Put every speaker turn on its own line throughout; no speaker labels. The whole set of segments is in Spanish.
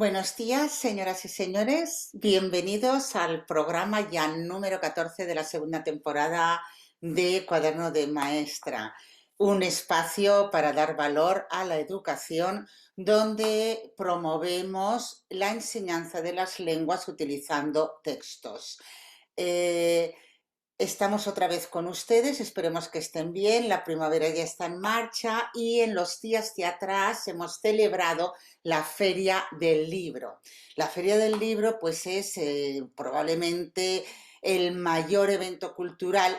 Buenos días, señoras y señores. Bienvenidos al programa ya número 14 de la segunda temporada de Cuaderno de Maestra, un espacio para dar valor a la educación donde promovemos la enseñanza de las lenguas utilizando textos. Eh, Estamos otra vez con ustedes, esperemos que estén bien, la primavera ya está en marcha y en los días de atrás hemos celebrado la Feria del Libro. La Feria del Libro pues es probablemente el mayor evento cultural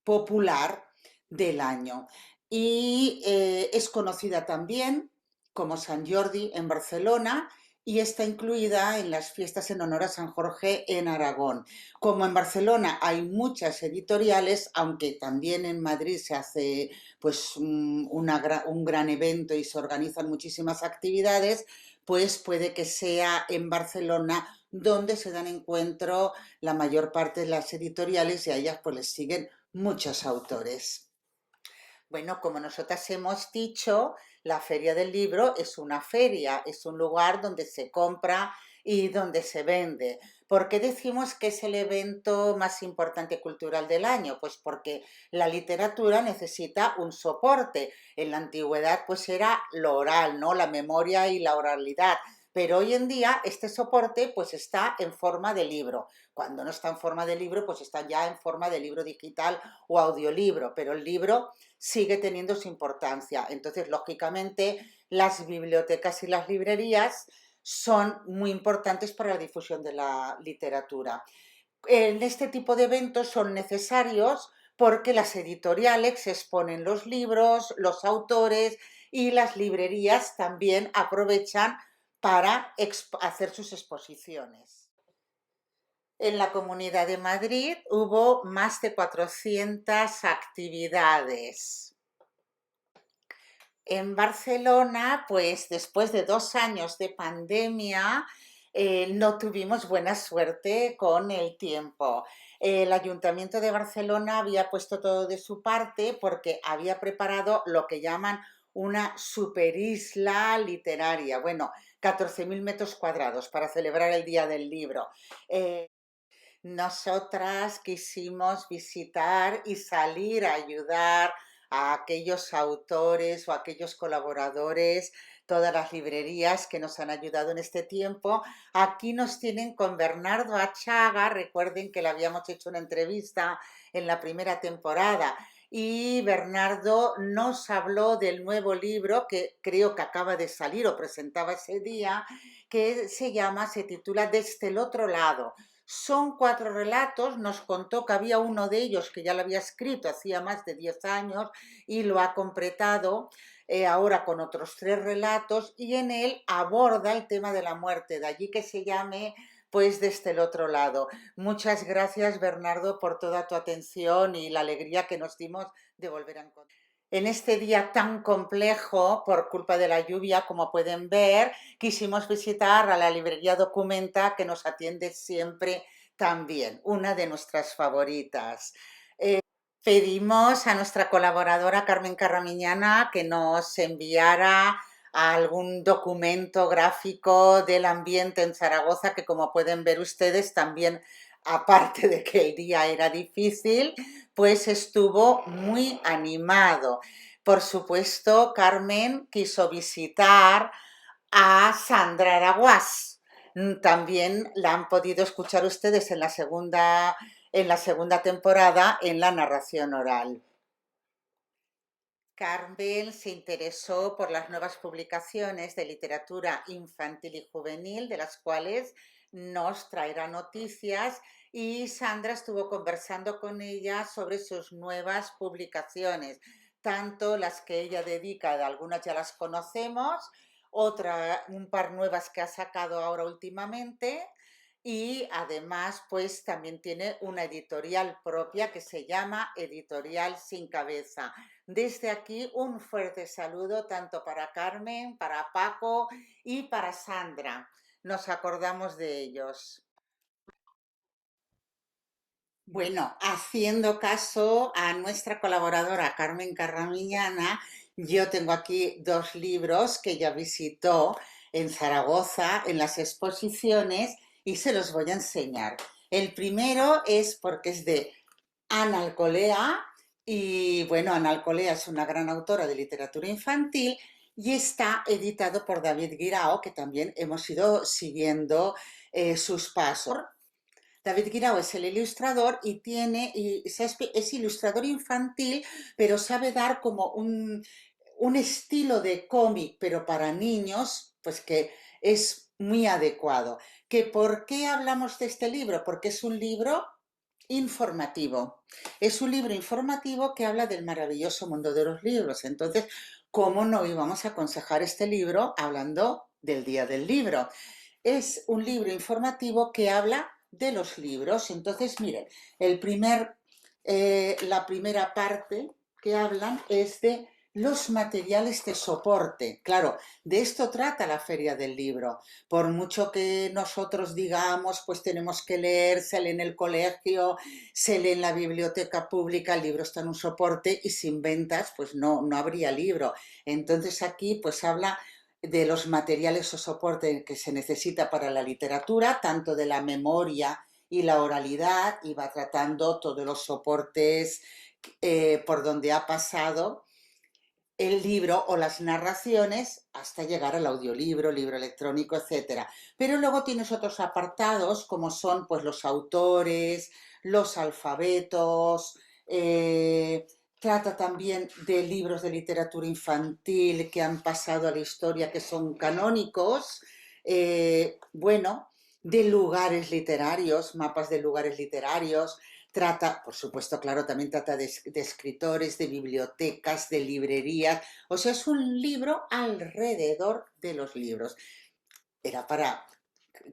popular del año y es conocida también como Sant Jordi en Barcelona y está incluida en las fiestas en honor a San Jorge en Aragón. Como en Barcelona hay muchas editoriales, aunque también en Madrid se hace pues un gran evento y se organizan muchísimas actividades, pues puede que sea en Barcelona donde se dan encuentro la mayor parte de las editoriales y a ellas pues les siguen muchos autores. Bueno, como nosotras hemos dicho, la Feria del Libro es una feria, es un lugar donde se compra y donde se vende. ¿Por qué decimos que es el evento más importante cultural del año? Pues porque la literatura necesita un soporte. En la antigüedad pues era lo oral, ¿no? La memoria y la oralidad. Pero hoy en día este soporte pues está en forma de libro. Cuando no está en forma de libro, pues está ya en forma de libro digital o audiolibro, pero el libro sigue teniendo su importancia. Entonces, lógicamente, las bibliotecas y las librerías son muy importantes para la difusión de la literatura. En este tipo de eventos son necesarios porque las editoriales exponen los libros, los autores y las librerías también aprovechan para hacer sus exposiciones. En la Comunidad de Madrid hubo más de 400 actividades. En Barcelona, pues después de 2 años de pandemia, no tuvimos buena suerte con el tiempo. El Ayuntamiento de Barcelona había puesto todo de su parte porque había preparado lo que llaman una superisla literaria. Bueno, 14.000 metros cuadrados para celebrar el Día del Libro. Nosotras quisimos visitar y salir a ayudar a aquellos autores o aquellos colaboradores, todas las librerías que nos han ayudado en este tiempo. Aquí nos tienen con Bernardo Achaga, recuerden que le habíamos hecho una entrevista en la primera temporada y Bernardo nos habló del nuevo libro que creo que acaba de salir o presentaba ese día, que se titula Desde el otro lado. Son 4 relatos, nos contó que había uno de ellos que ya lo había escrito hacía más de 10 años y lo ha completado ahora con otros 3 relatos y en él aborda el tema de la muerte, de allí que se llame pues Desde el otro lado. Muchas gracias, Bernardo, por toda tu atención y la alegría que nos dimos de volver a encontrar. En este día tan complejo, por culpa de la lluvia, como pueden ver, quisimos visitar a la librería Documenta, que nos atiende siempre tan bien, una de nuestras favoritas. Pedimos a nuestra colaboradora Carmen Carramiñana que nos enviara algún documento gráfico del ambiente en Zaragoza, que como pueden ver ustedes también, aparte de que el día era difícil, pues estuvo muy animado. Por supuesto, Carmen quiso visitar a Sandra Araguás. También la han podido escuchar ustedes en la segunda temporada en la narración oral. Carmen se interesó por las nuevas publicaciones de literatura infantil y juvenil, de las cuales nos traerá noticias, y Sandra estuvo conversando con ella sobre sus nuevas publicaciones, tanto las que ella dedica, algunas ya las conocemos, un par nuevas que ha sacado ahora últimamente, y además pues también tiene una editorial propia que se llama Editorial Sin Cabeza. Desde aquí un fuerte saludo tanto para Carmen, para Paco y para Sandra. Nos acordamos de ellos. Bueno, haciendo caso a nuestra colaboradora Carmen Carramiñana, yo tengo aquí 2 libros que ella visitó. en Zaragoza, en las exposiciones, y se los voy a enseñar. El primero es porque es de Ana Alcolea, y bueno, Ana Alcolea es una gran autora de literatura infantil y está editado por David Guirao, que también hemos ido siguiendo sus pasos. David Guirao es el ilustrador es ilustrador infantil, pero sabe dar como un estilo de cómic, pero para niños, pues que es muy adecuado. ¿Por qué hablamos de este libro? Porque es un libro informativo. Es un libro informativo que habla del maravilloso mundo de los libros. Entonces, ¿cómo no íbamos a aconsejar este libro hablando del Día del Libro? Es un libro informativo que habla de los libros. Entonces, miren, la primera parte que hablan es de los materiales de soporte. Claro, de esto trata la Feria del Libro. Por mucho que nosotros digamos, pues tenemos que leer, se lee en el colegio, se lee en la biblioteca pública, el libro está en un soporte y sin ventas, pues no habría libro. Entonces aquí pues habla de los materiales o soporte que se necesita para la literatura, tanto de la memoria y la oralidad, y va tratando todos los soportes por donde ha pasado el libro o las narraciones hasta llegar al audiolibro, libro electrónico, etcétera. Pero luego tienes otros apartados como son pues los autores, los alfabetos, trata también de libros de literatura infantil que han pasado a la historia, que son canónicos, bueno, de lugares literarios, mapas de lugares literarios. Trata, por supuesto, claro, también trata de escritores, de bibliotecas, de librerías. O sea, es un libro alrededor de los libros. Era para...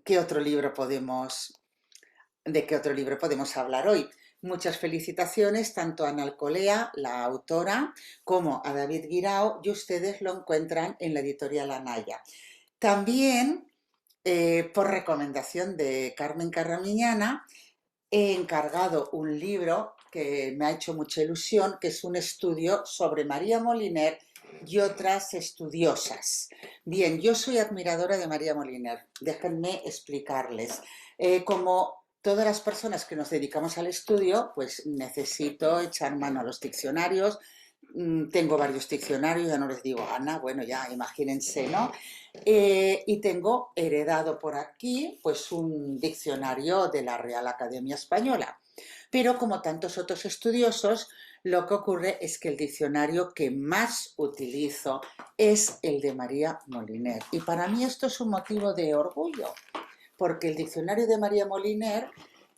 ¿Qué otro libro podemos... ¿De qué otro libro podemos hablar hoy? Muchas felicitaciones tanto a Ana Alcolea, la autora, como a David Guirao, y ustedes lo encuentran en la editorial Anaya. También, por recomendación de Carmen Carramiñana, he encargado un libro que me ha hecho mucha ilusión, que es un estudio sobre María Moliner y otras estudiosas. Bien, yo soy admiradora de María Moliner, déjenme explicarles. Como todas las personas que nos dedicamos al estudio, pues necesito echar mano a los diccionarios. Tengo varios diccionarios, ya no les digo Ana, bueno, ya imagínense, ¿no? Y tengo heredado por aquí pues un diccionario de la Real Academia Española. Pero como tantos otros estudiosos, lo que ocurre es que el diccionario que más utilizo es el de María Moliner. Y para mí esto es un motivo de orgullo, porque el diccionario de María Moliner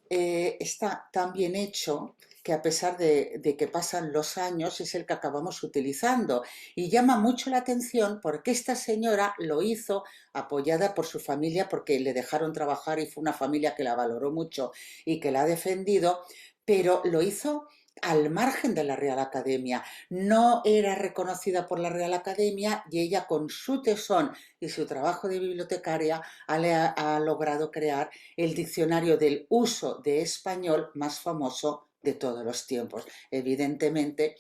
está tan bien hecho que a pesar de que pasan los años es el que acabamos utilizando, y llama mucho la atención porque esta señora lo hizo apoyada por su familia, porque le dejaron trabajar y fue una familia que la valoró mucho y que la ha defendido, pero lo hizo al margen de la Real Academia. No era reconocida por la Real Academia y ella, con su tesón y su trabajo de bibliotecaria, ha logrado crear el diccionario del uso de español más famoso de todos los tiempos. Evidentemente,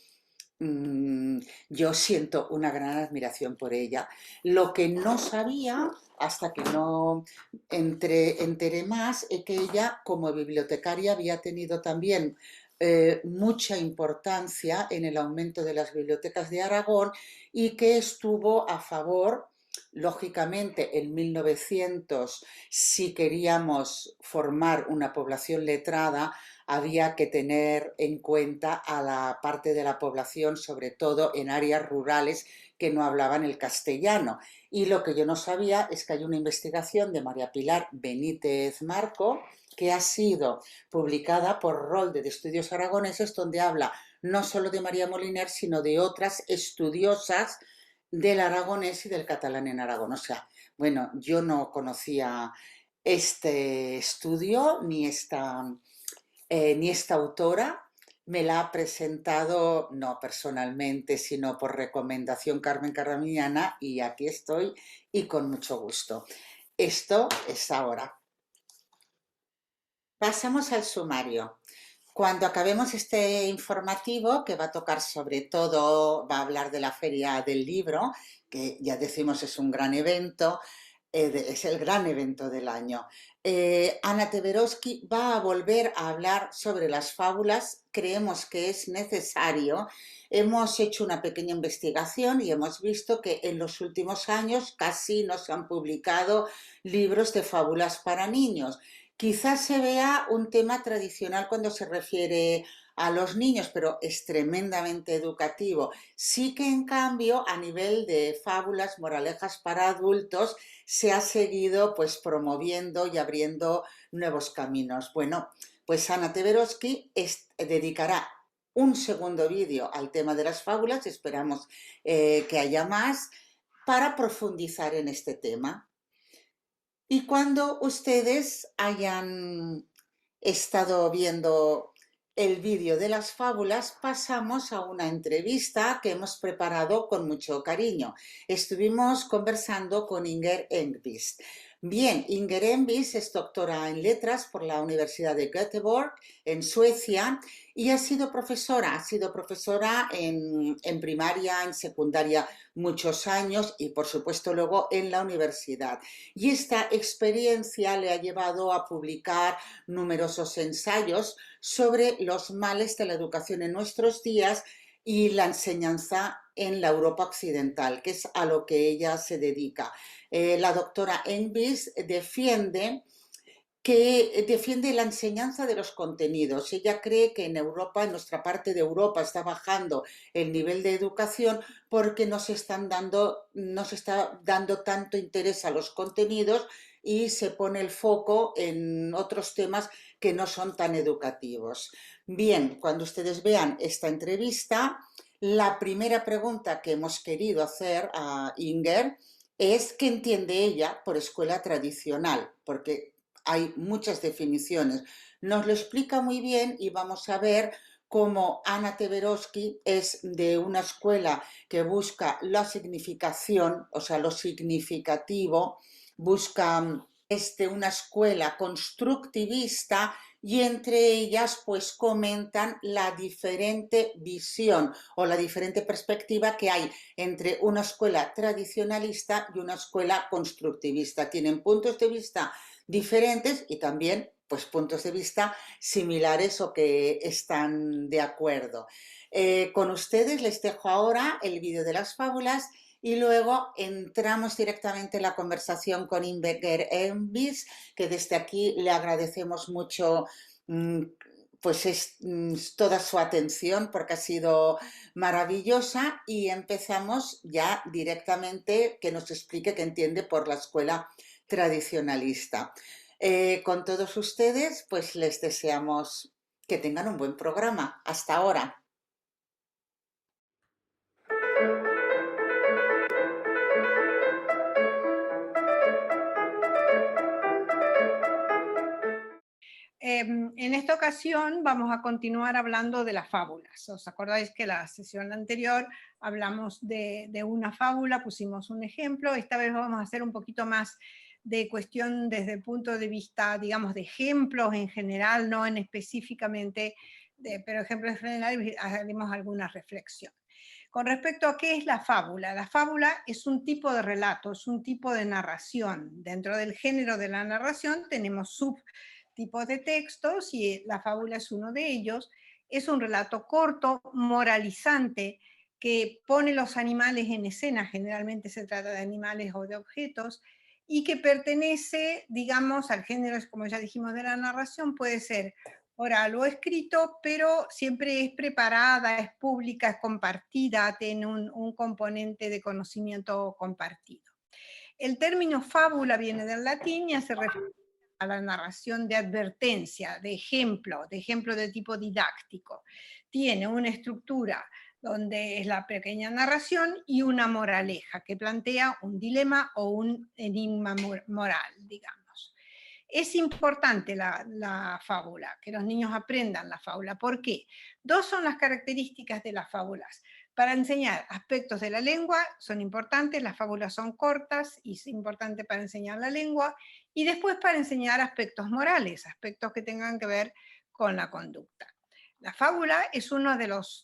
yo siento una gran admiración por ella. Lo que no sabía, hasta que no enteré más, es que ella como bibliotecaria había tenido también mucha importancia en el aumento de las bibliotecas de Aragón, y que estuvo a favor. Lógicamente, en 1900, si queríamos formar una población letrada, había que tener en cuenta a la parte de la población, sobre todo en áreas rurales que no hablaban el castellano. Y lo que yo no sabía es que hay una investigación de María Pilar Benítez Marco, que ha sido publicada por Rolde de Estudios Aragoneses, donde habla no solo de María Moliner, sino de otras estudiosas del aragonés y del catalán en Aragón. O sea, bueno, yo no conocía este estudio ni esta autora. Me la ha presentado, no personalmente, sino por recomendación, Carmen Carramiñana, y aquí estoy, y con mucho gusto. Esto es ahora. Pasamos al sumario. Cuando acabemos este informativo, que va a tocar sobre todo, va a hablar de la Feria del Libro, que ya decimos es un gran evento, es el gran evento del año. Anna Teberovsky va a volver a hablar sobre las fábulas. Creemos que es necesario. Hemos hecho una pequeña investigación y hemos visto que en los últimos años casi no se han publicado libros de fábulas para niños. Quizás se vea un tema tradicional cuando se refiere a los niños, pero es tremendamente educativo. Sí que en cambio a nivel de fábulas, moralejas para adultos, se ha seguido pues promoviendo y abriendo nuevos caminos. Bueno, pues Anna Teberovsky dedicará un segundo vídeo al tema de las fábulas, esperamos que haya más, para profundizar en este tema. Y cuando ustedes hayan estado viendo el vídeo de las fábulas, pasamos a una entrevista que hemos preparado con mucho cariño. Estuvimos conversando con Inger Engqvist. Bien, Inger Engqvist es doctora en letras por la Universidad de Göteborg, en Suecia, y ha sido profesora en primaria, en secundaria muchos años y por supuesto luego en la universidad. Y esta experiencia le ha llevado a publicar numerosos ensayos sobre los males de la educación en nuestros días y la enseñanza en la Europa occidental, que es a lo que ella se dedica. La doctora Engqvist defiende la enseñanza de los contenidos. Ella cree que en Europa, en nuestra parte de Europa, está bajando el nivel de educación porque no se está dando tanto interés a los contenidos y se pone el foco en otros temas que no son tan educativos. Bien, cuando ustedes vean esta entrevista, la primera pregunta que hemos querido hacer a Inger es qué entiende ella por escuela tradicional, porque hay muchas definiciones. Nos lo explica muy bien y vamos a ver cómo Anna Teberovsky es de una escuela que busca la significación, o sea, lo significativo, busca una escuela constructivista y entre ellas pues comentan la diferente visión o la diferente perspectiva que hay entre una escuela tradicionalista y una escuela constructivista. Tienen puntos de vista diferentes y también pues puntos de vista similares o que están de acuerdo. Con ustedes les dejo ahora el vídeo de las fábulas y luego entramos directamente en la conversación con Inger Engqvist, que desde aquí le agradecemos mucho pues toda su atención porque ha sido maravillosa y empezamos ya directamente que nos explique qué entiende por la escuela tradicionalista. Con todos ustedes, pues les deseamos que tengan un buen programa. Hasta ahora.
En esta ocasión vamos a continuar hablando de las fábulas. ¿Os acordáis que la sesión anterior hablamos de una fábula, pusimos un ejemplo? Esta vez vamos a hacer un poquito más de cuestión desde el punto de vista, digamos, de ejemplos en general, no en específicamente, pero ejemplos en general, haremos alguna reflexión. Con respecto a qué es la fábula es un tipo de relato, es un tipo de narración. Dentro del género de la narración tenemos subtipos de textos y la fábula es uno de ellos. Es un relato corto, moralizante, que pone los animales en escena, generalmente se trata de animales o de objetos, y que pertenece, digamos, al género, como ya dijimos, de la narración, puede ser oral o escrito, pero siempre es preparada, es pública, es compartida, tiene un componente de conocimiento compartido. El término fábula viene del latín y hace referencia a la narración de advertencia, de ejemplo de tipo didáctico. Tiene una estructura donde es la pequeña narración y una moraleja que plantea un dilema o un enigma moral, digamos. Es importante la fábula, que los niños aprendan la fábula. ¿Por qué? Dos son las características de las fábulas. Para enseñar aspectos de la lengua son importantes, las fábulas son cortas y es importante para enseñar la lengua, y después para enseñar aspectos morales, aspectos que tengan que ver con la conducta. La fábula es uno de los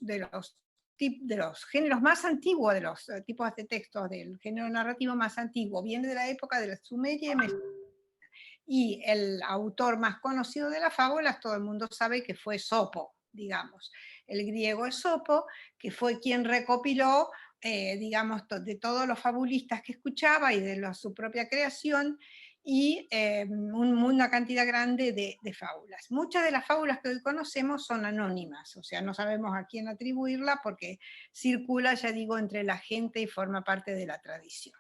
de los géneros más antiguos, de los tipos de textos del género narrativo más antiguo, viene de la época de la Sumeria y Mesopotamia. Y el autor más conocido de las fábulas, todo el mundo sabe que fue Sopo, digamos. El griego Esopo, que fue quien recopiló, digamos, de todos los fabulistas que escuchaba y de su propia creación, y una cantidad grande de fábulas. Muchas de las fábulas que hoy conocemos son anónimas, o sea, no sabemos a quién atribuirla porque circula, ya digo, entre la gente y forma parte de la tradición.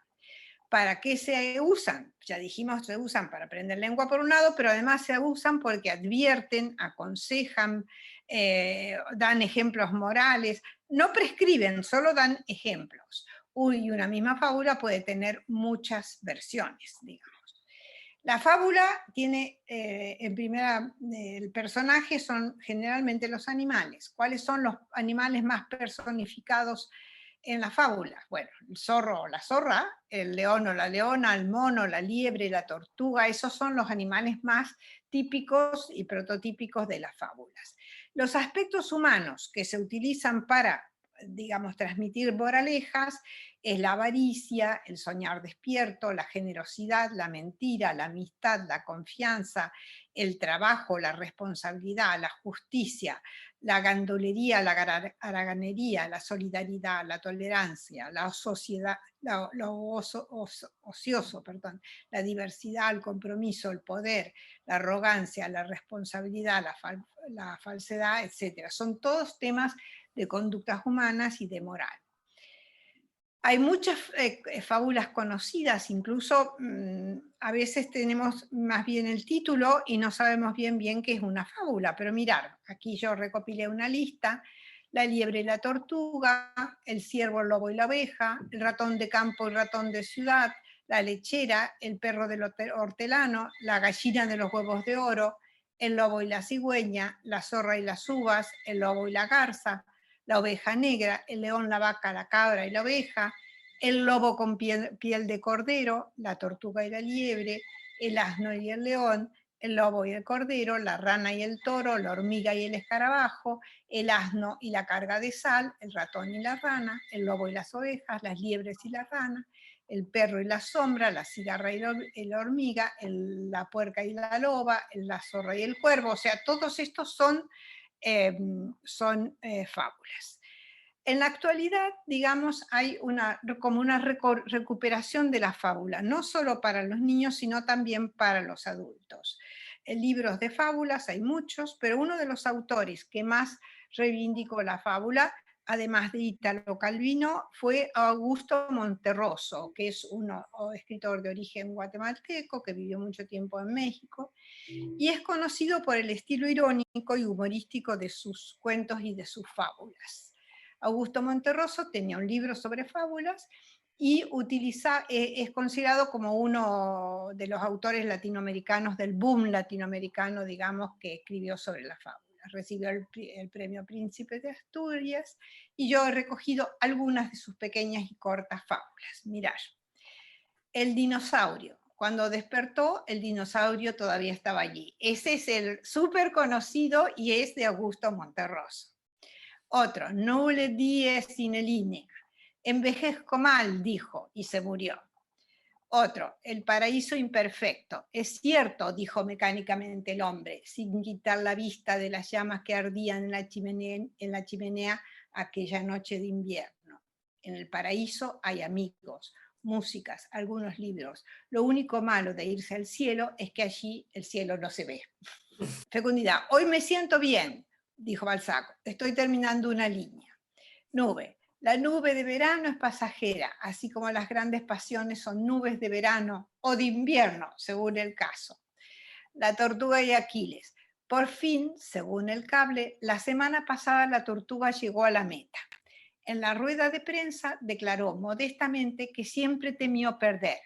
¿Para qué se usan? Ya dijimos, se usan para aprender lengua por un lado, pero además se usan porque advierten, aconsejan, dan ejemplos morales, no prescriben, solo dan ejemplos. Y una misma fábula puede tener muchas versiones, digamos. La fábula tiene, el personaje son generalmente los animales. ¿Cuáles son los animales más personificados en la fábula? Bueno, el zorro o la zorra, el león o la leona, el mono, la liebre, la tortuga, esos son los animales más típicos y prototípicos de las fábulas. Los aspectos humanos que se utilizan para, digamos, transmitir moralejas es la avaricia, el soñar despierto, la generosidad, la mentira, la amistad, la confianza, el trabajo, la responsabilidad, la justicia, la gandolería, la haraganería, la solidaridad, la tolerancia, la sociedad, ocioso, perdón, la diversidad, el compromiso, el poder, la arrogancia, la responsabilidad, la falsedad, etc. Son todos temas de conductas humanas y de moral. Hay muchas fábulas conocidas, incluso a veces tenemos más bien el título y no sabemos bien qué es una fábula, pero mirar, aquí yo recopilé una lista: la liebre y la tortuga, el ciervo, el lobo y la oveja, el ratón de campo y ratón de ciudad, la lechera, el perro del hortelano, la gallina de los huevos de oro, el lobo y la cigüeña, la zorra y las uvas, el lobo y la garza, la oveja negra, el león, la vaca, la cabra y la oveja, el lobo con piel de cordero, la tortuga y la liebre, el asno y el león, el lobo y el cordero, la rana y el toro, la hormiga y el escarabajo, el asno y la carga de sal, el ratón y la rana, el lobo y las ovejas, las liebres y la rana, el perro y la sombra, la cigarra y la hormiga, la puerca y la loba, la zorra y el cuervo. O sea, todos estos son fábulas. En la actualidad, digamos, hay como una recuperación de la fábula, no solo para los niños, sino también para los adultos. En libros de fábulas hay muchos, pero uno de los autores que más reivindicó la fábula, además de Italo Calvino, fue Augusto Monterroso, que es un escritor de origen guatemalteco que vivió mucho tiempo en México, y es conocido por el estilo irónico y humorístico de sus cuentos y de sus fábulas. Augusto Monterroso tenía un libro sobre fábulas y es considerado como uno de los autores latinoamericanos del boom latinoamericano, digamos, que escribió sobre las fábulas. Recibió el premio Príncipe de Asturias y yo he recogido algunas de sus pequeñas y cortas fábulas. Mirad, el dinosaurio. Cuando despertó, el dinosaurio todavía estaba allí. Ese es el súper conocido y es de Augusto Monterroso. Otro, nulle die sine linea. Envejezco mal, dijo, y se murió. Otro, el paraíso imperfecto. Es cierto, dijo mecánicamente el hombre, sin quitar la vista de las llamas que ardían en la chimenea aquella noche de invierno. En el paraíso hay amigos, músicas, algunos libros. Lo único malo de irse al cielo es que allí el cielo no se ve. Fecundidad. Hoy me siento bien, dijo Balzac. Estoy terminando una línea. Nube. La nube de verano es pasajera, así como las grandes pasiones son nubes de verano o de invierno, según el caso. La tortuga y Aquiles. Por fin, según el cable, la semana pasada la tortuga llegó a la meta. En la rueda de prensa declaró modestamente que siempre temió perder,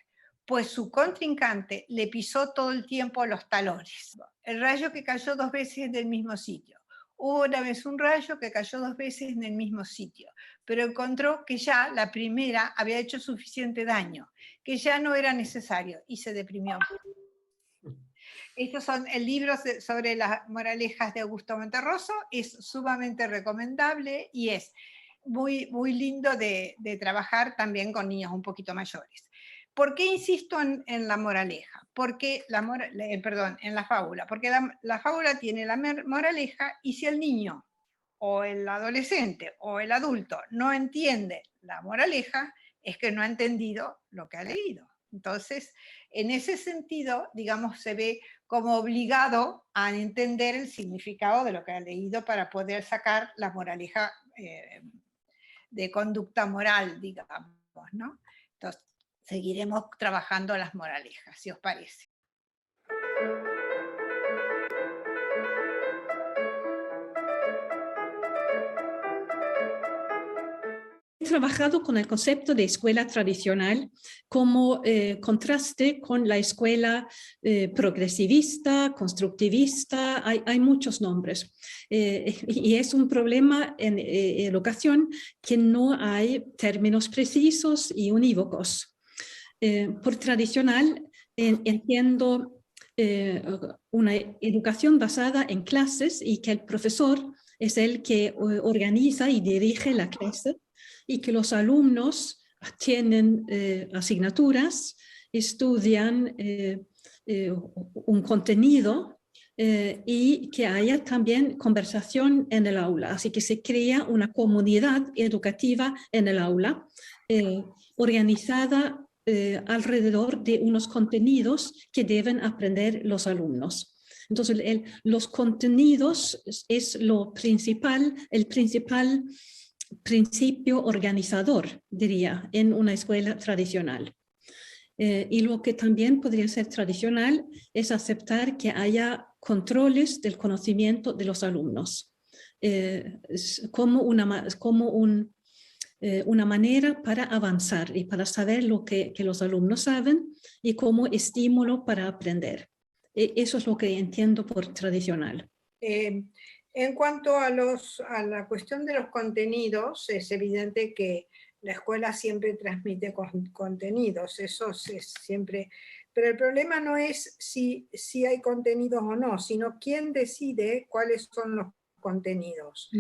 pues su contrincante le pisó todo el tiempo los talones. El rayo que cayó 2 veces en el mismo sitio. Hubo una vez un rayo que cayó 2 veces en el mismo sitio, pero encontró que ya la primera había hecho suficiente daño, que ya no era necesario y se deprimió. Estos son el libro sobre las moralejas de Augusto Monterroso, es sumamente recomendable y es muy lindo de trabajar también con niños un poquito mayores. ¿Por qué insisto en la moraleja? Porque perdón, en la fábula. Porque la fábula tiene la moraleja, y si el niño o el adolescente o el adulto no entiende la moraleja, es que no ha entendido lo que ha leído. Entonces, en ese sentido, digamos, se ve como obligado a entender el significado de lo que ha leído para poder sacar la moraleja de conducta moral, digamos, ¿no? Entonces, seguiremos trabajando las moralejas, si os parece.
He trabajado con el concepto de escuela tradicional como contraste con la escuela progresivista, constructivista, hay muchos nombres. Y es un problema en educación que no hay términos precisos y unívocos. Por tradicional entiendo una educación basada en clases y que el profesor es el que organiza y dirige la clase, y que los alumnos tienen asignaturas, estudian un contenido y que haya también conversación en el aula. Así que se crea una comunidad educativa en el aula organizada alrededor de unos contenidos que deben aprender los alumnos. Entonces, los contenidos es el principal principio organizador, diría, en una escuela tradicional. Y lo que también podría ser tradicional es aceptar que haya controles del conocimiento de los alumnos, como una manera para avanzar y para saber lo que los alumnos saben y como estímulo para aprender. Eso es lo que entiendo por tradicional.
En cuanto a la cuestión de los contenidos, es evidente que la escuela siempre transmite contenidos, eso es siempre, pero el problema no es si hay contenidos o no, sino quién decide cuáles son los contenidos.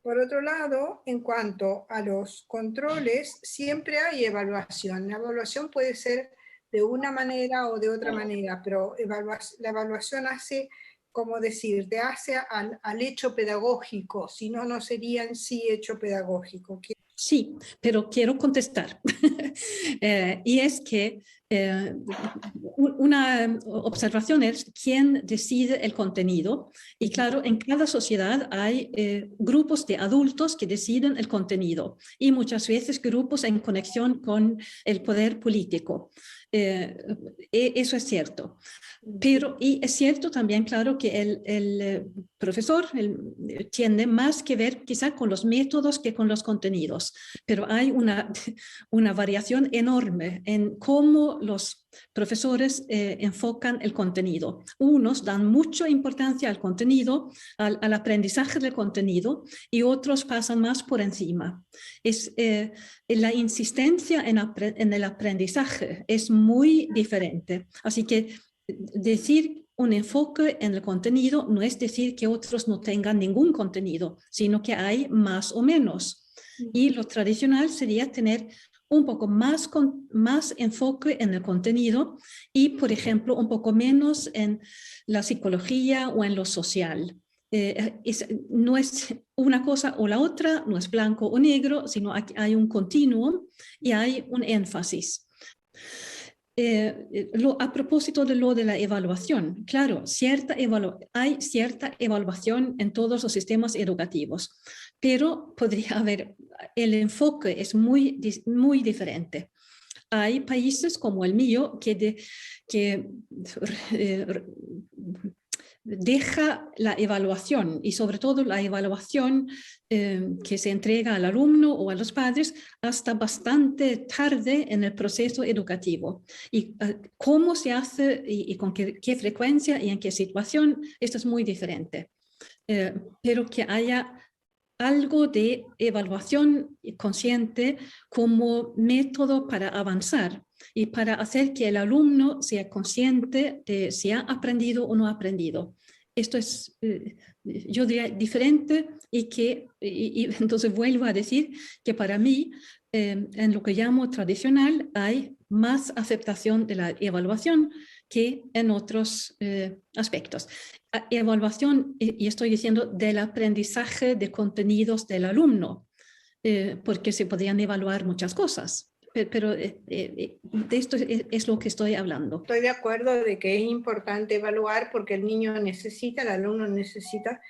Por otro lado, en cuanto a los controles, siempre hay evaluación. La evaluación puede ser de una manera o de otra manera, pero la evaluación hace, como decir, te hace al hecho pedagógico, si no, no sería en sí hecho pedagógico.
Sí, pero quiero contestar. Y es que una observación es quién decide el contenido. Y claro, en cada sociedad hay grupos de adultos que deciden el contenido y muchas veces grupos en conexión con el poder político. Eso es cierto. Pero, y es cierto también, claro, que el profesor tiene más que ver quizá con los métodos que con los contenidos, pero hay una variación enorme en cómo los profesores enfocan el contenido. Unos dan mucha importancia al contenido, al aprendizaje del contenido, y otros pasan más por encima. La insistencia en el aprendizaje es muy diferente. Así que decir un enfoque en el contenido no es decir que otros no tengan ningún contenido, sino que hay más o menos. Y lo tradicional sería tener un poco más enfoque en el contenido y, por ejemplo, un poco menos en la psicología o en lo social. No es una cosa o la otra, no es blanco o negro, sino hay un continuum y hay un énfasis. A propósito de lo de la evaluación, claro, hay cierta evaluación en todos los sistemas educativos, pero podría haber, el enfoque es muy diferente. Hay países como el mío que deja la evaluación y sobre todo la evaluación que se entrega al alumno o a los padres hasta bastante tarde en el proceso educativo. Y cómo se hace y con qué frecuencia y en qué situación, esto es muy diferente. Pero que haya algo de evaluación consciente como método para avanzar y para hacer que el alumno sea consciente de si ha aprendido o no ha aprendido. esto es, yo diría, diferente y entonces vuelvo a decir que para mí, en lo que llamo tradicional, hay más aceptación de la evaluación que en otros aspectos. Evaluación, y estoy diciendo, del aprendizaje de contenidos del alumno, porque se podrían evaluar muchas cosas. Pero de esto es lo que estoy hablando.
Estoy de acuerdo de que es importante evaluar porque el niño necesita, el alumno necesita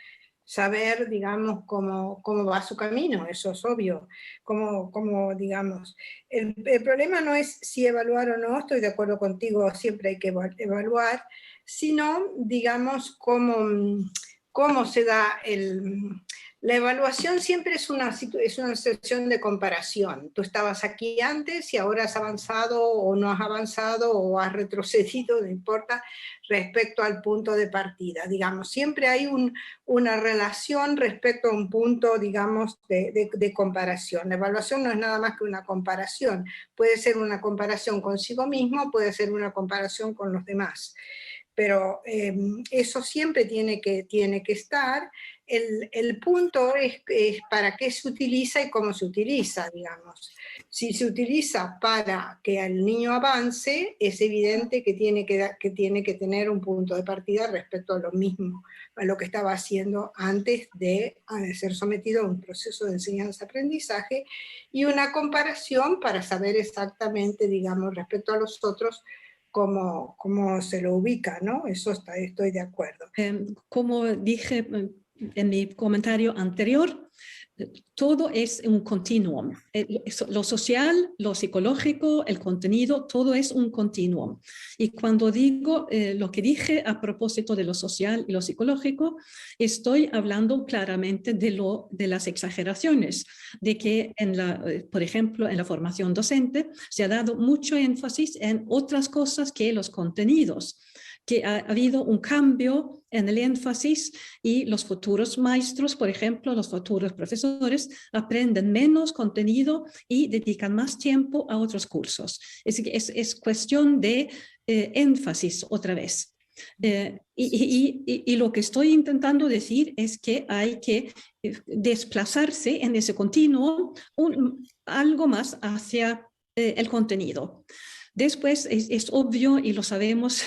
saber, digamos, cómo va su camino, eso es obvio, digamos, el problema no es si evaluar o no, estoy de acuerdo contigo, siempre hay que evaluar, sino, digamos, cómo se da la evaluación siempre es una sesión de comparación. Tú estabas aquí antes y ahora has avanzado o no has avanzado o has retrocedido, no importa, respecto al punto de partida. Digamos, siempre hay una relación respecto a un punto, digamos, de comparación. La evaluación no es nada más que una comparación. Puede ser una comparación consigo mismo, puede ser una comparación con los demás. Pero eso siempre tiene que estar. El punto es para qué se utiliza y cómo se utiliza, digamos. Si se utiliza para que el niño avance, es evidente que tiene que tener un punto de partida respecto a lo mismo, a lo que estaba haciendo antes de ser sometido a un proceso de enseñanza-aprendizaje, y una comparación para saber exactamente, digamos, respecto a los otros, cómo se lo ubica, ¿no? Eso estoy de acuerdo.
Como dije en mi comentario anterior, todo es un continuum. Lo social, lo psicológico, el contenido, todo es un continuum. Y cuando digo lo que dije a propósito de lo social y lo psicológico, estoy hablando claramente de las exageraciones, de que por ejemplo, en la formación docente se ha dado mucho énfasis en otras cosas que los contenidos, que ha habido un cambio en el énfasis y los futuros maestros, por ejemplo, los futuros profesores, aprenden menos contenido y dedican más tiempo a otros cursos. Es cuestión de énfasis otra vez. Y lo que estoy intentando decir es que hay que desplazarse en ese continuo algo más hacia el contenido. Después es obvio, y lo sabemos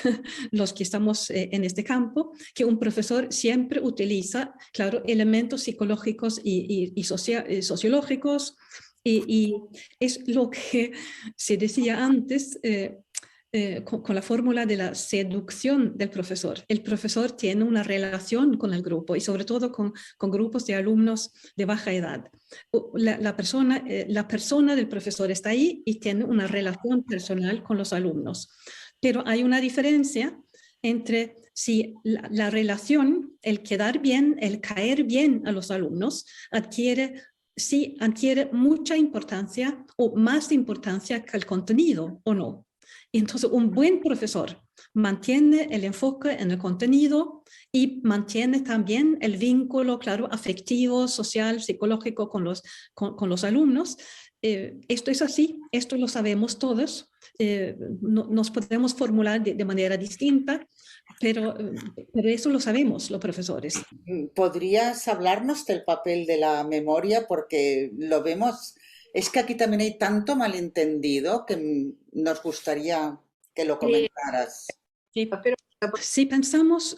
los que estamos en este campo, que un profesor siempre utiliza, claro, elementos psicológicos y sociológicos, y es lo que se decía antes con la fórmula de la seducción del profesor. El profesor tiene una relación con el grupo y sobre todo con grupos de alumnos de baja edad. La persona del profesor está ahí y tiene una relación personal con los alumnos. Pero hay una diferencia entre si la relación, el quedar bien, el caer bien a los alumnos, adquiere mucha importancia o más importancia que el contenido o no. Entonces, un buen profesor mantiene el enfoque en el contenido y mantiene también el vínculo, claro, afectivo, social, psicológico con los alumnos. Esto es así, esto lo sabemos todos. Nos podemos formular de manera distinta, pero eso lo sabemos los profesores.
¿Podrías hablarnos del papel de la memoria? Porque lo vemos, es que aquí también hay tanto malentendido que nos gustaría que lo comentaras.
Sí, si pensamos,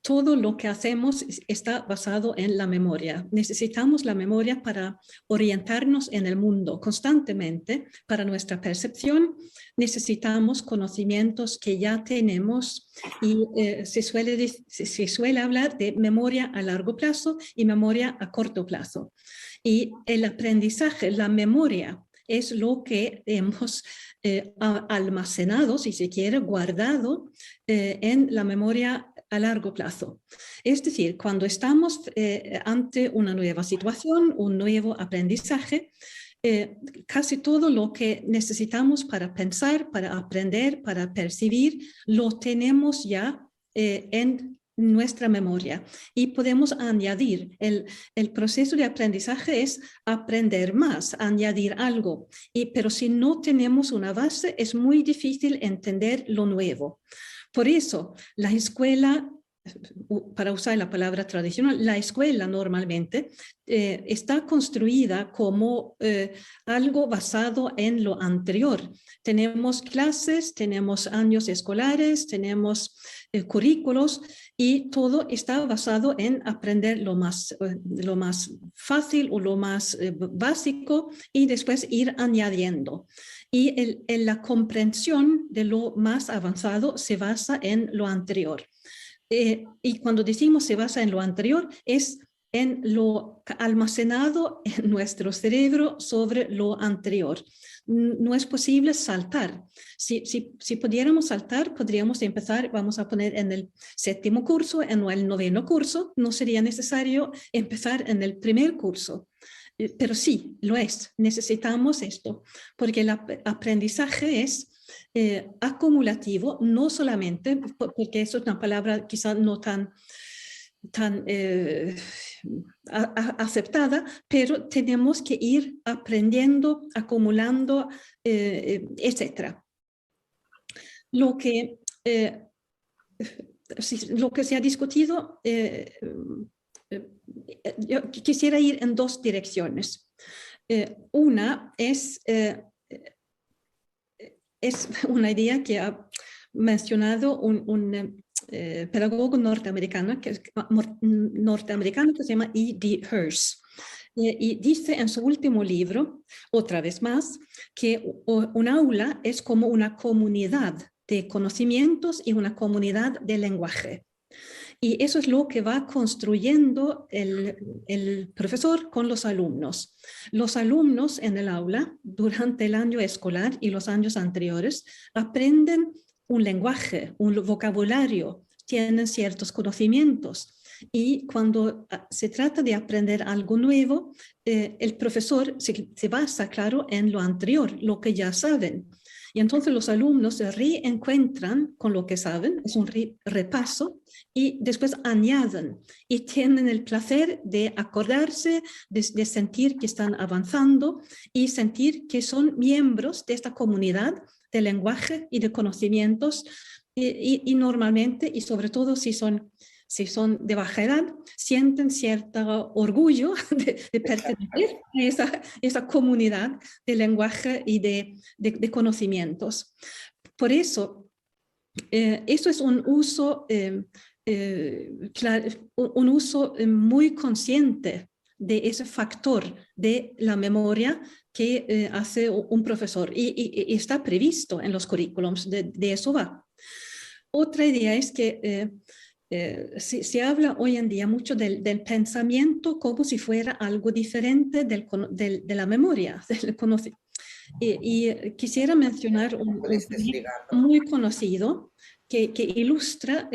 todo lo que hacemos está basado en la memoria. Necesitamos la memoria para orientarnos en el mundo constantemente. Para nuestra percepción necesitamos conocimientos que ya tenemos y se suele hablar de memoria a largo plazo y memoria a corto plazo. Y el aprendizaje, la memoria, es lo que hemos almacenado, si se quiere, guardado en la memoria a largo plazo. Es decir, cuando estamos ante una nueva situación, un nuevo aprendizaje, casi todo lo que necesitamos para pensar, para aprender, para percibir, lo tenemos ya en nuestra memoria y podemos añadir. El proceso de aprendizaje es aprender más, añadir algo, pero si no tenemos una base es muy difícil entender lo nuevo. Por eso, la escuela, para usar la palabra tradicional, la escuela normalmente está construida como algo basado en lo anterior. Tenemos clases, tenemos años escolares, tenemos currículos y todo está basado en aprender lo más fácil o lo más básico y después ir añadiendo. Y la comprensión de lo más avanzado se basa en lo anterior. Y cuando decimos se basa en lo anterior, es en lo almacenado en nuestro cerebro sobre lo anterior. No es posible saltar. Si pudiéramos saltar, podríamos empezar, vamos a poner en el 7º curso, en el 9º curso, no sería necesario empezar en el 1er curso. Pero sí, lo es, necesitamos esto, porque el aprendizaje es acumulativo, no solamente, porque eso es una palabra quizás no tan aceptada, pero tenemos que ir aprendiendo, acumulando, etc. Lo que se ha discutido, yo quisiera ir en 2 direcciones. Una es una idea que ha mencionado un pedagogo norteamericano que se llama E.D. Hirsch. Y dice en su último libro, otra vez más, que un aula es como una comunidad de conocimientos y una comunidad de lenguaje. Y eso es lo que va construyendo el profesor con los alumnos. Los alumnos en el aula, durante el año escolar y los años anteriores, aprenden un lenguaje, un vocabulario, tienen ciertos conocimientos. Y cuando se trata de aprender algo nuevo, el profesor se basa, claro, en lo anterior, lo que ya saben. Y entonces los alumnos se reencuentran con lo que saben, es un repaso, y después añaden y tienen el placer de acordarse, de sentir que están avanzando y sentir que son miembros de esta comunidad de lenguaje y de conocimientos y normalmente, y sobre todo si son de baja edad, sienten cierto orgullo de pertenecer a esa comunidad de lenguaje y de conocimientos. Por eso, esto es un uso, un uso muy consciente de ese factor de la memoria que hace un profesor y está previsto en los currículums, de eso va. Otra idea es que se habla hoy en día mucho del pensamiento como si fuera algo diferente de la memoria, del conocimiento. Y quisiera mencionar un muy conocido que ilustra,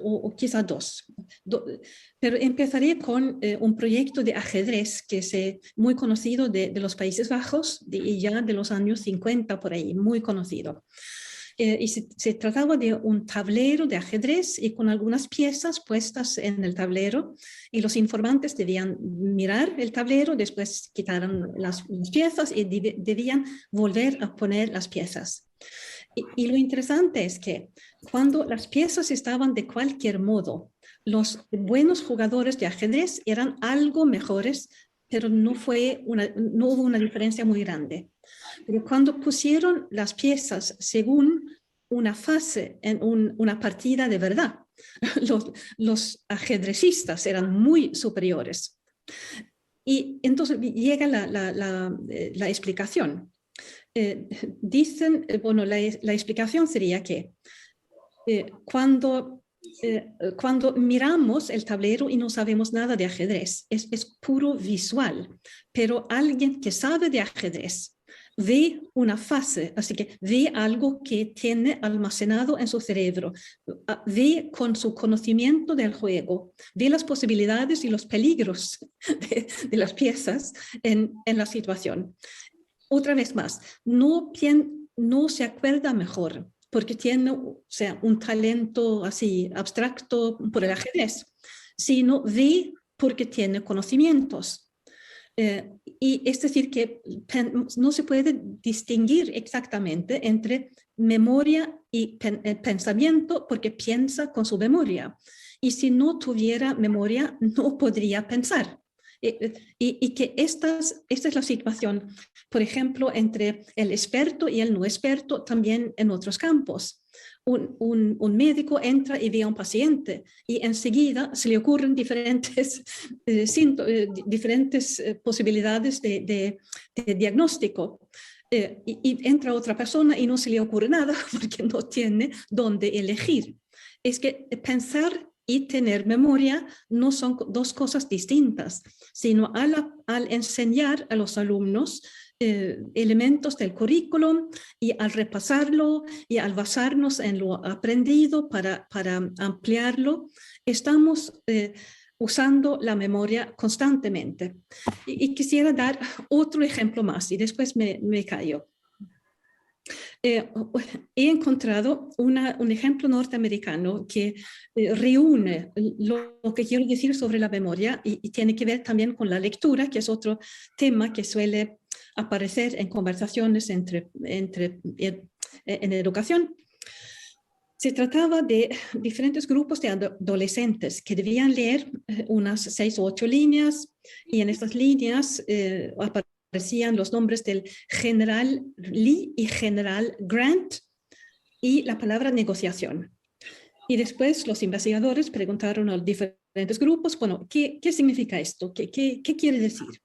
o quizá dos, pero empezaré con un proyecto de ajedrez que es muy conocido de los Países Bajos y ya de los años 50 por ahí, muy conocido. Y se trataba de un tablero de ajedrez y con algunas piezas puestas en el tablero y los informantes debían mirar el tablero, después quitaron las piezas y debían volver a poner las piezas. Y lo interesante es que cuando las piezas estaban de cualquier modo, los buenos jugadores de ajedrez eran algo mejores, pero no hubo una diferencia muy grande. Pero cuando pusieron las piezas según una fase en una partida de verdad, los ajedrecistas eran muy superiores. Y entonces llega la explicación. Dicen, bueno, la explicación sería que cuando miramos el tablero y no sabemos nada de ajedrez, es puro visual, pero alguien que sabe de ajedrez ve una fase, así que ve algo que tiene almacenado en su cerebro, ve con su conocimiento del juego, ve las posibilidades y los peligros de las piezas en la situación. Otra vez más, no se acuerda mejor porque tiene, o sea, un talento así abstracto por el ajedrez, sino ve porque tiene conocimientos. Y es decir, que no se puede distinguir exactamente entre memoria y pensamiento porque piensa con su memoria. Y si no tuviera memoria, no podría pensar. Y que esta es la situación, por ejemplo, entre el experto y el no experto, también en otros campos. Un médico entra y ve a un paciente y enseguida se le ocurren diferentes, diferentes posibilidades de diagnóstico. Y entra otra persona y no se le ocurre nada porque no tiene dónde elegir. Es que pensar y tener memoria no son dos cosas distintas, sino al enseñar a los alumnos elementos del currículum y al repasarlo y al basarnos en lo aprendido para ampliarlo, estamos usando la memoria constantemente. Y quisiera dar otro ejemplo más y después me callo. He encontrado un ejemplo norteamericano que reúne lo que quiero decir sobre la memoria y tiene que ver también con la lectura, que es otro tema que suele aparecer en conversaciones en educación. Se trataba de diferentes grupos de adolescentes que debían leer unas 6 o 8 líneas y en estas líneas aparecían los nombres del general Lee y general Grant y la palabra negociación. Y después los investigadores preguntaron a los diferentes grupos, bueno, ¿qué significa esto? ¿Qué quiere decir?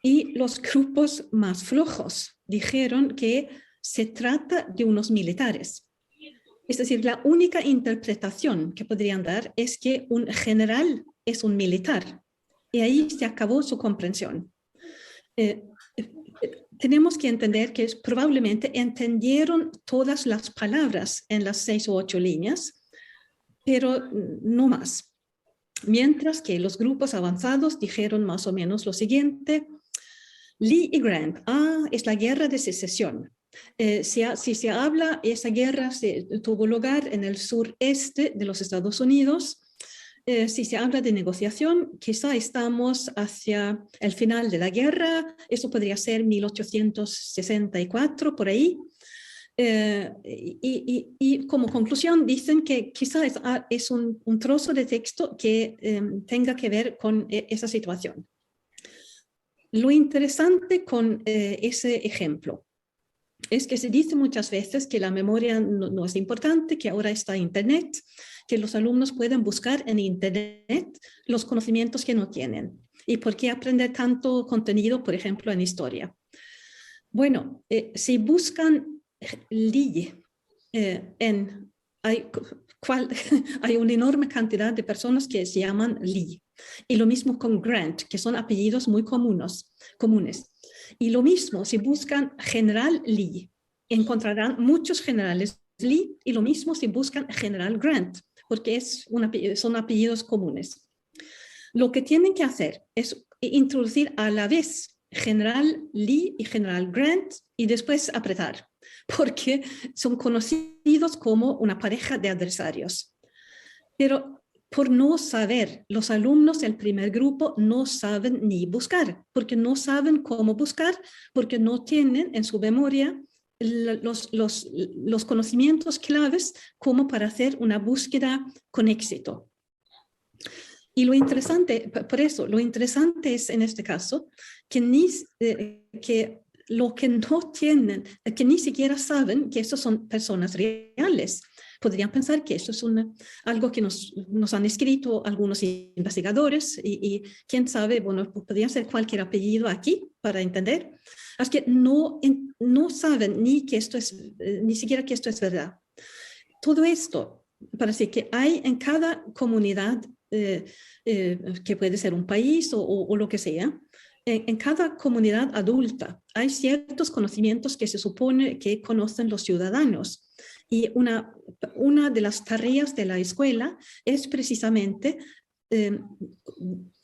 Y los grupos más flojos dijeron que se trata de unos militares. Es decir, la única interpretación que podrían dar es que un general es un militar. Y ahí se acabó su comprensión. Tenemos que entender que probablemente entendieron todas las palabras en las 6 o 8 líneas, pero no más. Mientras que los grupos avanzados dijeron más o menos lo siguiente: Lee y Grant, es la guerra de secesión. Si se habla, esa guerra tuvo lugar en el sureste de los Estados Unidos. Si se habla de negociación, quizá estamos hacia el final de la guerra, eso podría ser 1864, por ahí. Y como conclusión dicen que quizá es un trozo de texto que tenga que ver con esa situación. Lo interesante con ese ejemplo es que se dice muchas veces que la memoria no es importante, que ahora está Internet, que los alumnos pueden buscar en Internet los conocimientos que no tienen. ¿Y por qué aprender tanto contenido, por ejemplo, en historia? Bueno, si buscan Lee, hay una enorme cantidad de personas que se llaman Lee. Y lo mismo con Grant, que son apellidos muy comunes. Y lo mismo, si buscan general Lee, encontrarán muchos generales Lee, y lo mismo si buscan general Grant, porque son apellidos comunes. Lo que tienen que hacer es introducir a la vez general Lee y general Grant y después apretar, porque son conocidos como una pareja de adversarios. Pero por no saber, los alumnos del primer grupo no saben ni buscar, porque no saben cómo buscar, porque no tienen en su memoria los conocimientos claves como para hacer una búsqueda con éxito. Y lo interesante, por eso, lo interesante es en este caso que lo que no tienen, que ni siquiera saben que estos son personas reales. Podrían pensar que eso es algo que nos han escrito algunos investigadores y quién sabe, bueno, podría ser cualquier apellido aquí para entender. Así que no saben ni siquiera que esto es verdad. Todo esto parece que hay en cada comunidad, que puede ser un país o lo que sea, en cada comunidad adulta hay ciertos conocimientos que se supone que conocen los ciudadanos. Y una de las tareas de la escuela es precisamente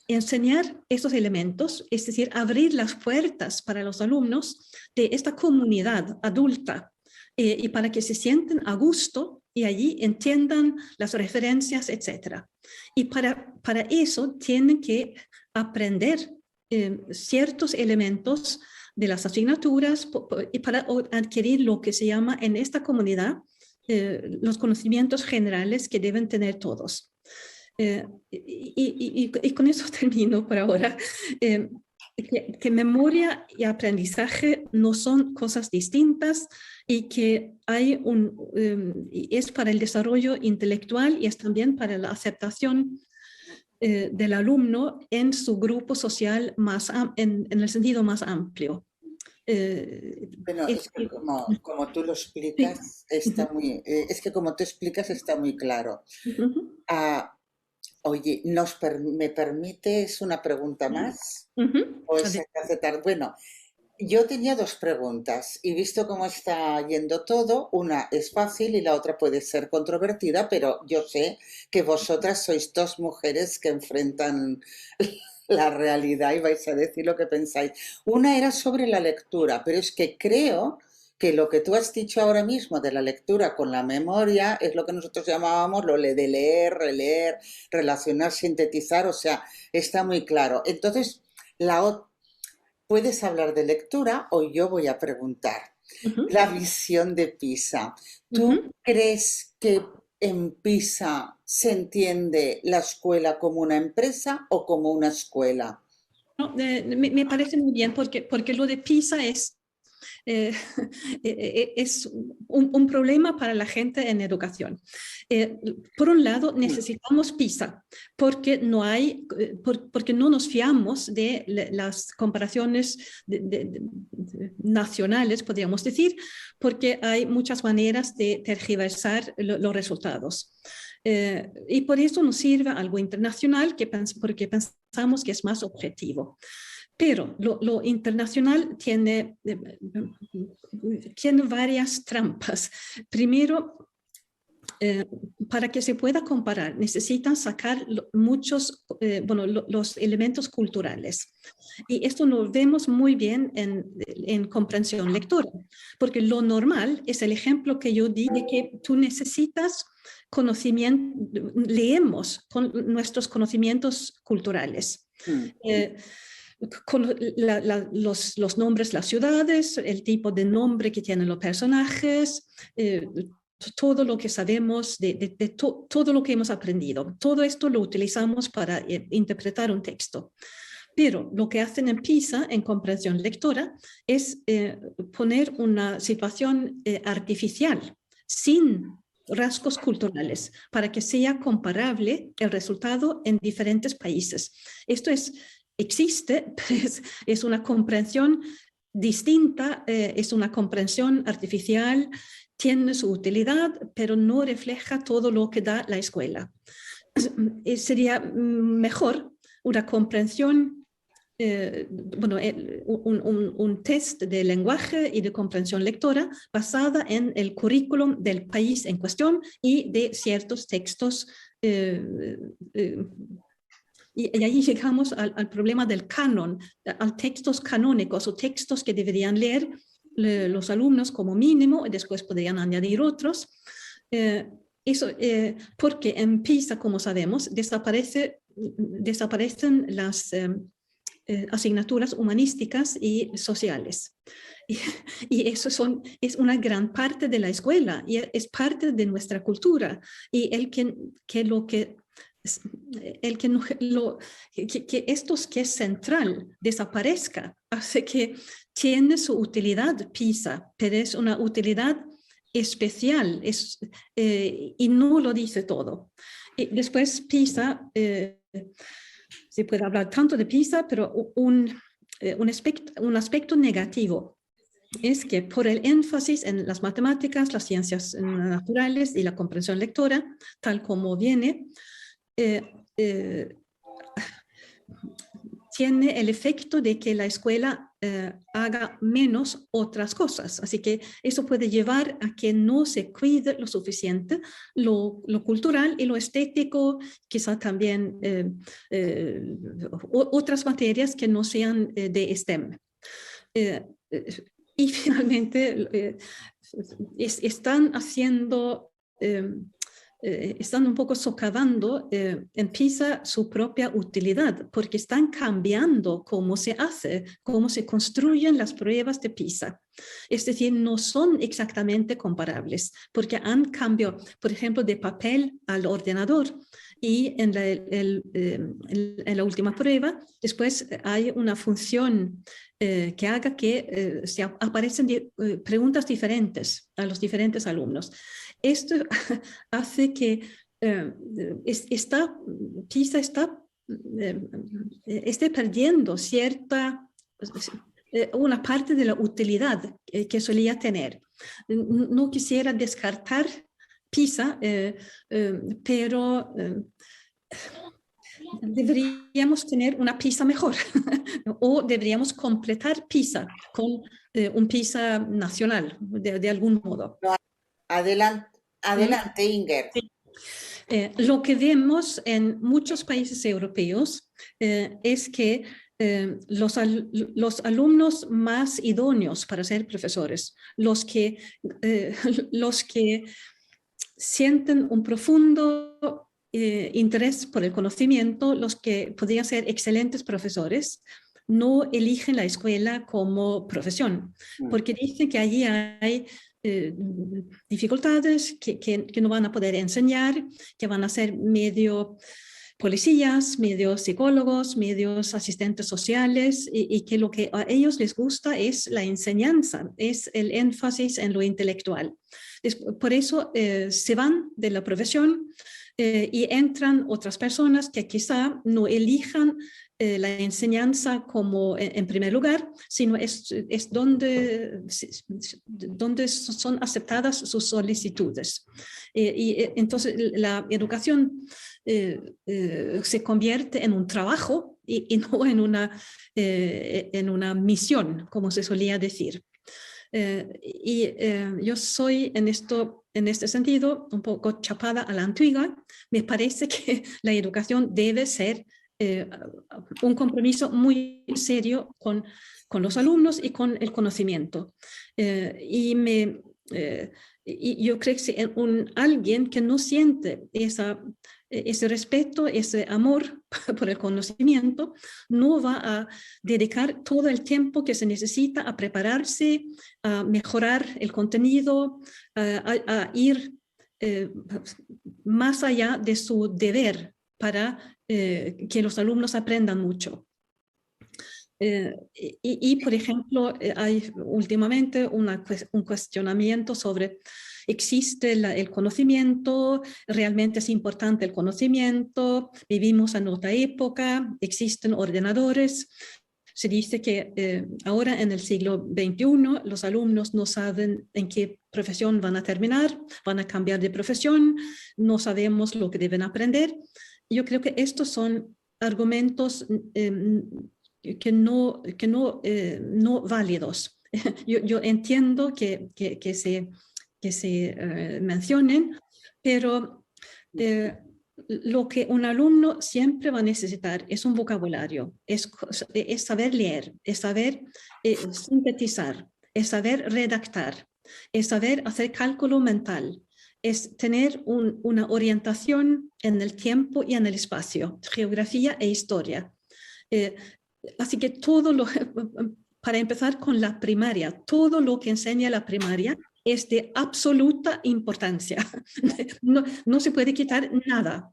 enseñar esos elementos, es decir, abrir las puertas para los alumnos de esta comunidad adulta y para que se sienten a gusto y allí entiendan las referencias, etc. Y para eso tienen que aprender ciertos elementos de las asignaturas y para adquirir lo que se llama en esta comunidad los conocimientos generales que deben tener todos. Y con eso termino por ahora. Que memoria y aprendizaje no son cosas distintas y que hay es para el desarrollo intelectual y es también para la aceptación del alumno en su grupo social en el sentido más amplio.
Bueno, es que como tú lo explicas, está muy, es que como tú explicas está muy claro. Oye, ¿me permites una pregunta más? ¿O se te hace tarde? Bueno, yo tenía dos preguntas y visto cómo está yendo todo, una es fácil y la otra puede ser controvertida, pero yo sé que vosotras sois dos mujeres que enfrentan la realidad y vais a decir lo que pensáis. Una era sobre la lectura, pero es que creo que lo que tú has dicho ahora mismo de la lectura con la memoria es lo que nosotros llamábamos lo de leer, releer, relacionar, sintetizar, o sea, está muy claro. Entonces, puedes hablar de lectura o yo voy a preguntar. La visión de PISA. ¿Tú crees que en PISA se entiende la escuela como una empresa o como una escuela?
No, me parece muy bien porque lo de PISA es un problema para la gente en educación. Por un lado, necesitamos PISA porque porque no nos fiamos de las comparaciones nacionales, podríamos decir, porque hay muchas maneras de tergiversar los resultados. Y por eso nos sirve algo internacional porque pensamos que es más objetivo. Pero lo internacional tiene varias trampas. Primero, para que se pueda comparar, necesitan sacar los elementos culturales. Y esto lo vemos muy bien en comprensión lectora, porque lo normal es el ejemplo que yo di de que tú necesitas conocimiento, leemos con nuestros conocimientos culturales. Con los nombres, las ciudades, el tipo de nombre que tienen los personajes, todo lo que sabemos, todo lo que hemos aprendido. Todo esto lo utilizamos para interpretar un texto. Pero lo que hacen en PISA, en comprensión lectora, es poner una situación artificial, sin rasgos culturales, para que sea comparable el resultado en diferentes países. Esto existe, pero es una comprensión distinta, es una comprensión artificial, tiene su utilidad, pero no refleja todo lo que da la escuela. Sería mejor una comprensión, un test de lenguaje y de comprensión lectora basada en el currículum del país en cuestión y de ciertos textos. Y ahí llegamos al problema del canon, a textos canónicos o textos que deberían leer los alumnos como mínimo y después podrían añadir otros. Porque en PISA, como sabemos, desaparecen las asignaturas humanísticas y sociales. Y eso es una gran parte de la escuela y es parte de nuestra cultura. Y que esto que es central desaparezca hace que tiene su utilidad PISA, pero es una utilidad especial y no lo dice todo. Y después PISA, se puede hablar tanto de PISA, pero un aspecto negativo es que por el énfasis en las matemáticas, las ciencias naturales y la comprensión lectora, tal como viene, tiene el efecto de que la escuela haga menos otras cosas. Así que eso puede llevar a que no se cuide lo suficiente lo cultural y lo estético, quizá también otras materias que no sean de STEM. Y finalmente están haciendo están un poco socavando en PISA su propia utilidad, porque están cambiando cómo se hace, cómo se construyen las pruebas de PISA. Es decir, no son exactamente comparables, porque han cambiado, por ejemplo, de papel al ordenador, y en la última prueba, después hay una función que haga que se aparecen preguntas diferentes a los diferentes alumnos. Esto hace que PISA esté perdiendo una parte de la utilidad que solía tener. No quisiera descartar PISA, pero deberíamos tener una PISA mejor o deberíamos completar PISA con un PISA nacional de algún modo.
Adelante, Inger.
Sí. Lo que vemos en muchos países europeos es que los alumnos más idóneos para ser profesores, los que sienten un profundo interés por el conocimiento, los que podrían ser excelentes profesores, no eligen la escuela como profesión, porque dicen que allí hay dificultades, que no van a poder enseñar, que van a ser medio policías, medios psicólogos, medios asistentes sociales, y que lo que a ellos les gusta es la enseñanza, es el énfasis en lo intelectual. Por eso se van de la profesión y entran otras personas que quizá no elijan la enseñanza como en primer lugar, sino es donde son aceptadas sus solicitudes. Entonces la educación se convierte en un trabajo y no en una misión, como se solía decir. Yo soy en este sentido un poco chapada a la antigua. Me parece que la educación debe ser un compromiso muy serio con los alumnos y con el conocimiento. Y yo creo que alguien que no siente ese respeto, ese amor por el conocimiento, no va a dedicar todo el tiempo que se necesita a prepararse, a mejorar el contenido, a ir más allá de su deber para que los alumnos aprendan mucho. Por ejemplo, hay últimamente un cuestionamiento sobre: ¿existe el conocimiento? ¿Realmente es importante el conocimiento? ¿Vivimos en otra época? ¿Existen ordenadores? Se dice que ahora en el siglo XXI los alumnos no saben en qué profesión van a terminar, van a cambiar de profesión, no sabemos lo que deben aprender. Yo creo que estos son argumentos que no válidos. Yo entiendo que se mencionen, pero lo que un alumno siempre va a necesitar es un vocabulario, es saber leer, es saber sintetizar, es saber redactar, es saber hacer cálculo mental, es tener una orientación en el tiempo y en el espacio, geografía e historia. Así que para empezar con la primaria, todo lo que enseña la primaria es de absoluta importancia. No se puede quitar nada.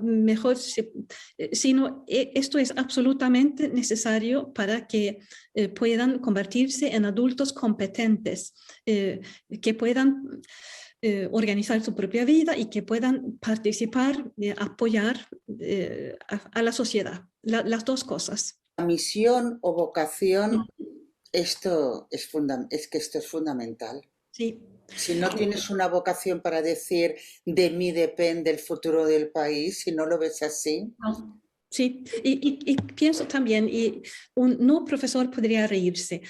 Mejor, sino esto es absolutamente necesario para que puedan convertirse en adultos competentes, que puedan organizar su propia vida y que puedan participar, apoyar a la sociedad. Las dos cosas.
La misión o vocación, esto es fundamental.
Sí.
Si no tienes una vocación para decir de mí depende el futuro del país, si no lo ves así.
Sí, y pienso también, no profesor podría reírse,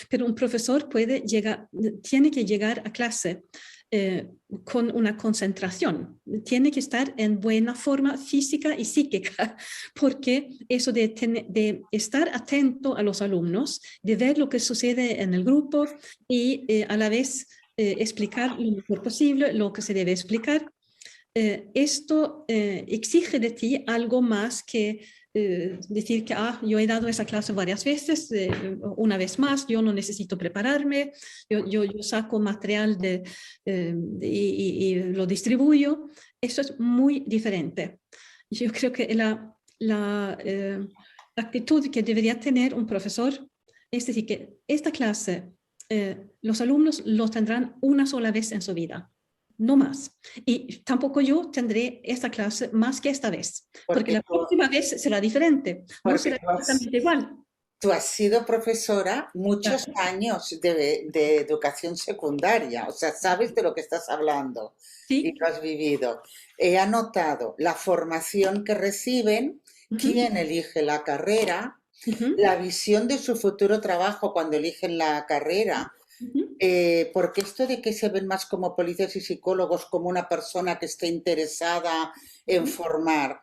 pero un profesor tiene que llegar a clase con una concentración, tiene que estar en buena forma física y psíquica, porque eso de estar atento a los alumnos, de ver lo que sucede en el grupo y a la vez explicar lo mejor posible lo que se debe explicar, esto exige de ti algo más que decir que yo he dado esa clase varias veces, una vez más, yo no necesito prepararme, yo saco material y lo distribuyo. Eso es muy diferente. Yo creo que la actitud que debería tener un profesor es decir que esta clase los alumnos lo tendrán una sola vez en su vida. No más. Y tampoco yo tendré esta clase más que esta vez, porque la próxima vez será diferente, no será exactamente igual.
Tú has sido profesora muchos años de educación secundaria, o sea, sabes de lo que estás hablando.
Sí.
Y lo has vivido. He anotado la formación que reciben, quién elige la carrera, la visión de su futuro trabajo cuando eligen la carrera. Porque esto de que se ven más como policías y psicólogos como una persona que esté interesada en formar,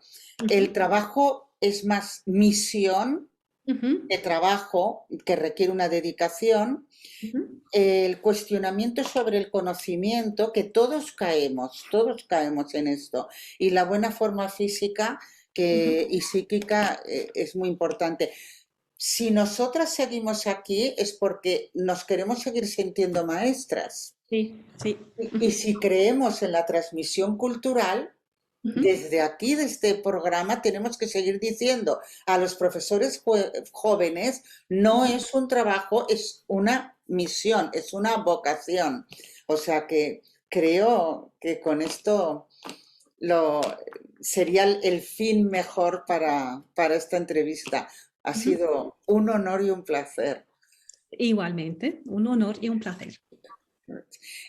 el trabajo es más misión de trabajo que requiere una dedicación, el cuestionamiento sobre el conocimiento, que todos caemos en esto, y la buena forma física y psíquica es muy importante. Si nosotras seguimos aquí es porque nos queremos seguir sintiendo maestras.
Sí, sí.
Y si creemos en la transmisión cultural, desde aquí, de este programa, tenemos que seguir diciendo a los profesores jóvenes, no es un trabajo, es una misión, es una vocación. O sea que creo que con esto sería el fin mejor para esta entrevista. Ha sido un honor y un placer.
Igualmente, un honor y un placer.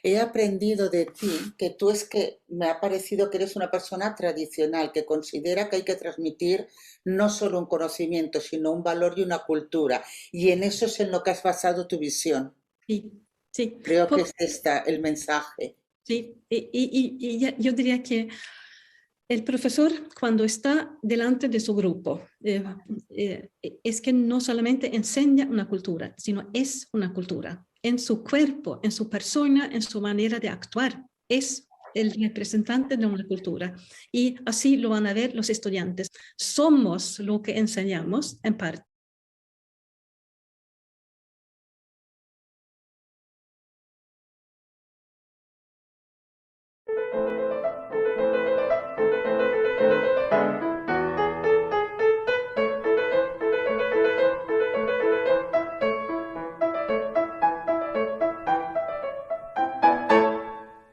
He aprendido de ti que me ha parecido que eres una persona tradicional, que considera que hay que transmitir no solo un conocimiento, sino un valor y una cultura. Y en eso es en lo que has basado tu visión.
Sí, sí.
Creo que es el mensaje.
Sí, y yo diría que el profesor, cuando está delante de su grupo, es que no solamente enseña una cultura, sino es una cultura. En su cuerpo, en su persona, en su manera de actuar, es el representante de una cultura. Y así lo van a ver los estudiantes. Somos lo que enseñamos, en parte.